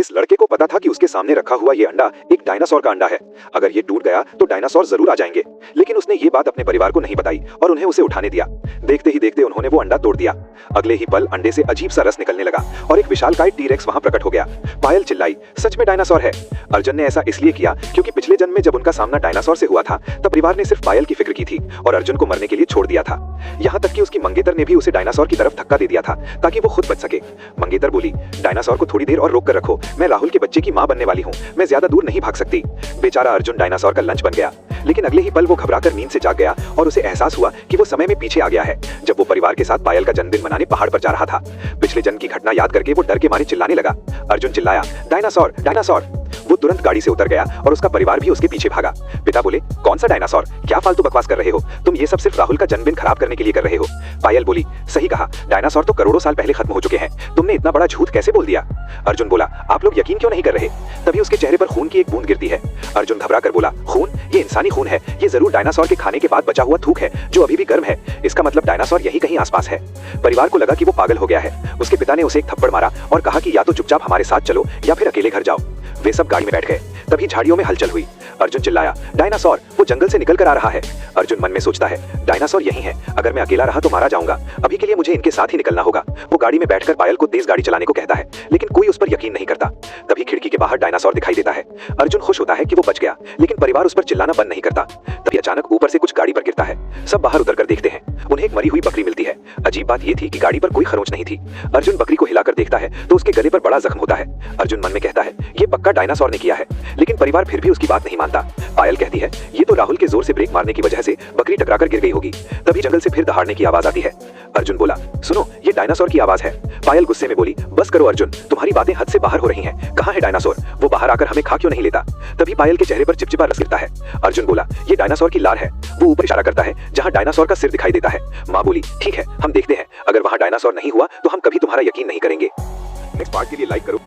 इस लड़के को पता था कि उसके सामने रखा हुआ ये अंडा एक डायनासोर का अंडा है। अगर ये टूट गया तो डायनासोर जरूर आ जाएंगे, लेकिन उसने ये बात अपने परिवार को नहीं बताई और उन्हें उसे उठाने दिया। देखते ही देखते उन्होंने वो अंडा तोड़ दिया। अगले ही पल अंडे से अजीब सा रस निकलने लगा और एक विशालकाय टी-रेक्स वहां प्रकट हो गया। पायल चिल्लाई, सच में डायनासोर है। अर्जुन ने ऐसा इसलिए किया क्योंकि पिछले जन्म में जब उनका सामना डायनासोर से हुआ था तब परिवार ने सिर्फ पायल की फिक्र की थी और अर्जुन को मरने के लिए छोड़ दिया था। यहाँ तक कि उसकी मंगेतर ने भी उसे डायनासोर की तरफ धक्का दे दिया था ताकि वो खुद बच सके। मंगेतर बोली, डायनासोर को थोड़ी देर और रोक कर रखो, मैं राहुल के बच्चे की मां बनने वाली हूँ, मैं ज्यादा दूर नहीं भाग सकती। बेचारा अर्जुन डायनासोर का लंच बन गया, लेकिन अगले ही पल वो घबराकर नींद से जाग गया और उसे एहसास हुआ कि वो समय में पीछे आ गया है जब वो परिवार के साथ पायल का जन्मदिन मनाने पहाड़ पर जा रहा था। पिछले जन्म की घटना याद करके वो डर के मारे चिल्लाने लगा। अर्जुन चिल्लाया, डायनासोर डायनासोर। वो तुरंत गाड़ी से उतर गया और उसका परिवार भी उसके पीछे भागा। पिता बोले, कौन सा डायनासोर, क्या फालतू बकवास कर रहे हो, तुम ये सब सिर्फ राहुल का जन्मदिन खराब करने के लिए कर रहे हो। पायल बोली, सही कहा, डायनासोर तो करोड़ों साल पहले खत्म हो चुके हैं, तुमने इतना बड़ा झूठ कैसे बोल दिया। अर्जुन बोला, आप लोग यकीन क्यों नहीं कर रहे। तभी उसके चेहरे पर खून की एक बूंद गिरती है। अर्जुन घबरा कर बोला, खून, ये इंसानी खून है, ये जरूर डायनासोर के खाने के बाद बचा हुआ थूक है जो अभी भी गर्म है, इसका मतलब डायनासोर यही कहीं आसपास है। परिवार को लगा कि वो पागल हो गया है। उसके पिता ने उसे एक थप्पड़ मारा और कहा कि या तो चुपचाप हमारे साथ चलो या फिर अकेले घर जाओ। वे सब गाड़ी में बैठ गए। तभी झाड़ियों में हलचल हुई। अर्जुन चिल्लाया, डायनासोर, वो जंगल से निकल कर आ रहा है। अर्जुन मन में सोचता है, डायनासोर यही है, अगर मैं अकेला रहा तो मारा जाऊंगा, अभी के लिए मुझे इनके साथ ही निकलना होगा। वो गाड़ी में बैठकर पायल को तेज गाड़ी चलाने को कहता है, लेकिन कोई उस पर यकीन नहीं करता। तभी खिड़की के बाहर डायनासोर दिखाई देता है। अर्जुन खुश होता है कि वो बच गया, लेकिन परिवार उस पर चिल्लाना बंद नहीं करता। तभी अचानक ऊपर से कुछ गाड़ी पर गिरता है। सब बाहर उतरकर देखते हैं। उन्हें एक मरी हुई बकरी मिलती है। अजीब बात ये थी कि गाड़ी पर कोई खरोंच नहीं थी। अर्जुन बकरी को हिलाकर देखता है तो उसके गले पर बड़ा जख्म होता है। अर्जुन मन में कहता है, ये पक्का डायनासोर ने किया है, लेकिन परिवार फिर भी उसकी बात नहीं मानता। पायल कहती है, ये तो राहुल के जोर से ब्रेक मारने की वजह से बकरी टकराकर गिर गई होगी। तभी जंगल से फिर दहाड़ने की आवाज आती है। अर्जुन बोला, सुनो, ये डायनासोर की आवाज है। पायल गुस्से में बोली, बस करो अर्जुन, तुम्हारी बातें हद से बाहर हो रही हैं। कहाँ है डायनासोर, वो बाहर आकर हमें खा क्यों नहीं लेता। तभी पायल के चेहरे पर चिपचिपा रस गिरता है। अर्जुन बोला, ये डायनासोर की लार है। वो ऊपर इशारा करता है जहाँ डायनासोर का सिर दिखाई देता है। माँ बोली, ठीक है, हम देखते हैं, अगर वहाँ डायनासोर नहीं हुआ तो हम कभी तुम्हारा यकीन नहीं करेंगे। नेक्स्ट पार्ट के लिए लाइक करो।